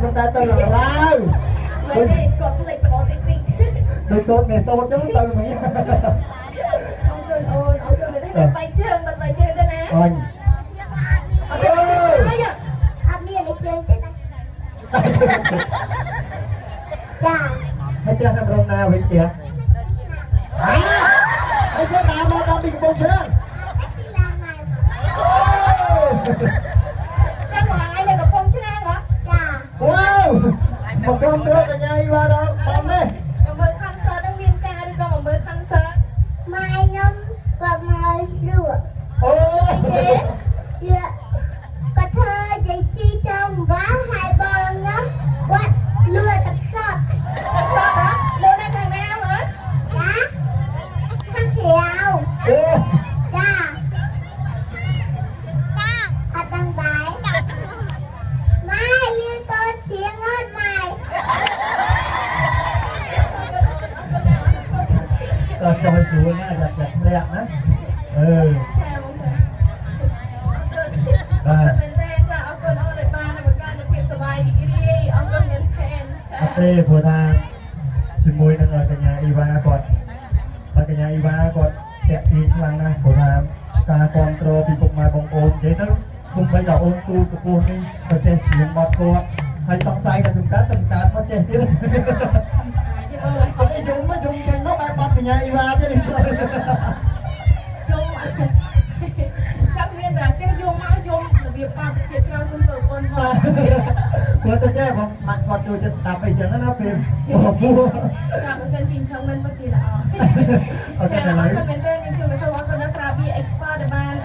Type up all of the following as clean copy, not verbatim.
ប៉ុន្តែទៅឡើងរាវមិនទេគាត់ភ្លេចបដោតិចតិចដូចសូត្រមេតូតចឹងទៅមិញអូនទៅតែស្បែកជើងទៅណាអញអត់មានជើងទេណាចាហើយផ្ទះតាមរងណាវិញទៀតហើយគាត់តាមមកដល់ពីកំពង់ឆ្នាំចាំមកថ្ងៃនៅកំពង់ឆ្នាំហ៎ចាវ៉ាវមកក្រុមត្រកកញ្ញាយីវ៉ាដល់បងនេះមកមើល concert នឹងមានការឬក៏មកមើល concert ម៉ែខ្ញុំគាត់មកលក់អូយគាត់ធ្វើជ័យជីចំបាហើយបងខ្ញុំគាត់លក់ទឹកសតហ៎លក់នៅខាងណាមើលចាខាងក្រៅអូចាអត់ដឹងដែរម៉ែលឿនកូនជាងអត់ម៉ែក៏ចូលជួលណាចាក់ធ្លាក់ណាបាទទេព្រោះថាជាមួយនឹងកញ្ញាអ៊ីវ៉ាគាត់កញ្ញាអ៊ីវ៉ាគាត់តាក់ទាញខ្លាំងណាស់ព្រោះថាការគ្រប់គ្រងពីពុកម៉ែបងប្អូននិយាយទៅគុំបីដល់អូនទូកពស់នេះក៏ចេះច្រៀងបទគាត់ហើយសង្ស័យថាជំកើតមកចេះទៀតអត់យំចេញមកបែបបទកញ្ញាអ៊ីវ៉ាទៀតចាំមានតែចេះយំមកយំរបៀបបាត់ជាក្រៅសុំទៅអូនផងគាត់ទៅចេះបងមកគាត់ចូលចិត្តស្ដាប់អីចឹងណាពេលពោះចាំមិនសិនជីងឆឹងមិនពិតជាល្អអូខេឥឡូវខ្ញុំមានតែខ្ញុំសូមអរគុណដល់ស្រាបៀ Expert ដែលបាន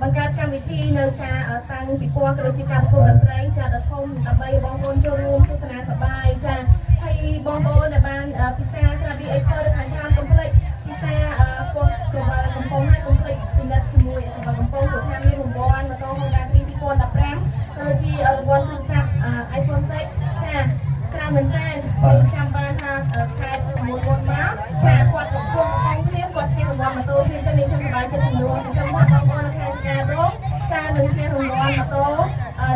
បង្កើតកម្មវិធីនៅការតាំងពិព័រណ៍ក៏ដូចជាការប្រកួតតន្ត្រីចាដ៏ធំដើម្បីបងប្អូនចូលរួមទស្សនាសប្បាយចាហើយបងប្អូនដែលបានពិសាស្រាបៀ Expert នៅខាងខាងកុំភ្លេចពិសាគាត់កំពុងឲ្យកុំភ្លេចពិនិត្យជាមួយកំពុងគាត់ថាមានរង្វាន់ម៉ូតូ Honda 2015ដូចជារង្វាន់ទូរស័ព្ទ iPhone 6 ចាច្រើនមែនតើចាំបានថាខែមួយមុនមកចាគាត់កំពុងគ្នាគាត់ឈ្នះរង្វាន់ម៉ូតូខ្ញុំចឹងនេះខ្ញុំសប្បាយចិត្តជំនួសចឹងមកបងប្អូនខែចការរកចានឹងឈ្នះរង្វាន់ម៉ូតូ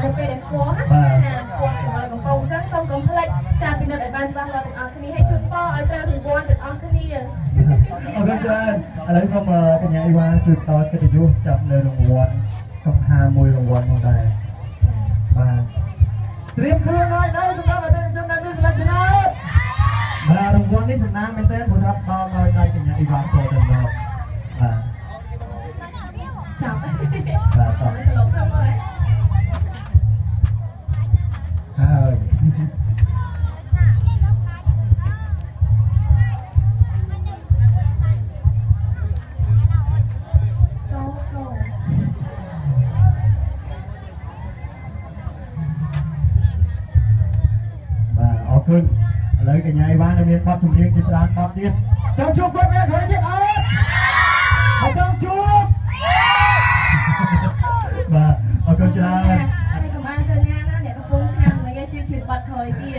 នៅពេលដែលគាត់ចាគាត់កំពុងចឹងសូមកុំភ្លេចចាពិនិត្យឲ្យបានច្បាស់លាស់ទាំងអស់គ្នាឲ្យជូនពរឲ្យត្រូវរង្វាន់ទាំងអស់គ្នាអរគុណច្រើនឥឡូវសូមកញ្ញាអ៊ីវ៉ាជួយតកិត្តិយសចាប់នៅរង្វាន់សំហាមួយរង្វាន់ផងដែរបាទត្រៀមខ្លួនហើយដល់សម្រាប់អតិថិជនដែលមានសិលឹកឆ្នោតបាទរង្វាន់នេះសំណាងមែនទែនព្រោះថាដល់ឲ្យដៃកញ្ញាអ៊ីវ៉ាចូលទៅមកបាទចាប់បាទតោះហើយឥឡូវកញ្ញាអ៊ីវ៉ានៅមានបទចម្រៀងជាច្រើនបទទៀតចង់ជួបគាត់មានហើយទៀតអត់ចង់ជួបបាទអរគុណច្រើនអរគុណច្រើនទៅណាអ្នកកំពុងឆ្នាំមិញជឿបទក្រោយទៀត